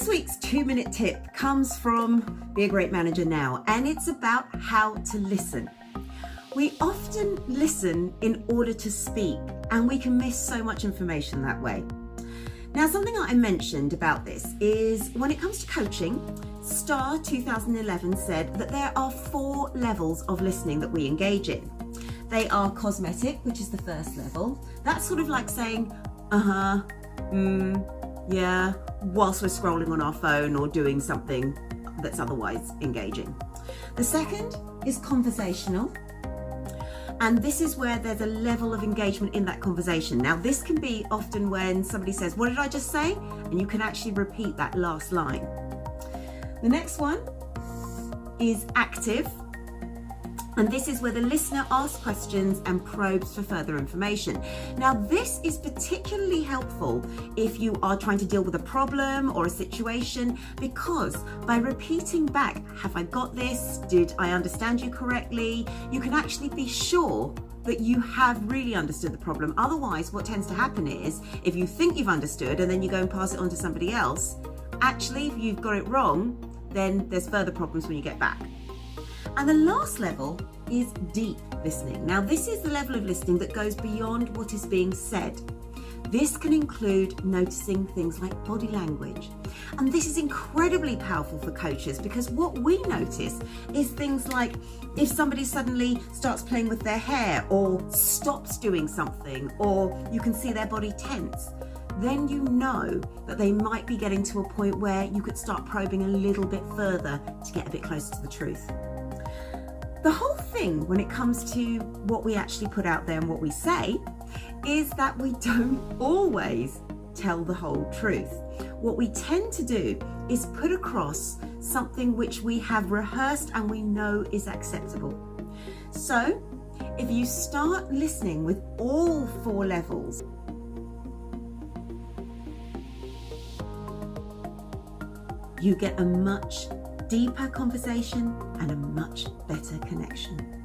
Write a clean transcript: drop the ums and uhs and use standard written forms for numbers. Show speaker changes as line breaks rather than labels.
This week's 2-minute tip comes from Be a Great Manager Now, and it's about how to listen. We often listen in order to speak, and we can miss so much information that way. Now, something that I mentioned about this is when it comes to coaching, Star 2011 said that there are 4 levels of listening that we engage in. They are cosmetic, which is the first level. That's sort of like saying, yeah, whilst we're scrolling on our phone or doing something that's otherwise engaging. The second is conversational. And this is where there's a level of engagement in that conversation. Now, this can be often when somebody says, "What did I just say?" And you can actually repeat that last line. The next one is active. And this is where the listener asks questions and probes for further information. Now, this is particularly helpful if you are trying to deal with a problem or a situation, because by repeating back, "Have I got this? Did I understand you correctly?" you can actually be sure that you have really understood the problem. Otherwise, what tends to happen is if you think you've understood and then you go and pass it on to somebody else, actually, if you've got it wrong, then there's further problems when you get back. And the last level is deep listening. Now, this is the level of listening that goes beyond what is being said. This can include noticing things like body language. And this is incredibly powerful for coaches, because what we notice is things like if somebody suddenly starts playing with their hair or stops doing something, or you can see their body tense, then you know that they might be getting to a point where you could start probing a little bit further to get a bit closer to the truth. The whole thing when it comes to what we actually put out there and what we say is that we don't always tell the whole truth. What we tend to do is put across something which we have rehearsed and we know is acceptable. So if you start listening with all 4 levels, you get a much deeper conversation and a much better connection.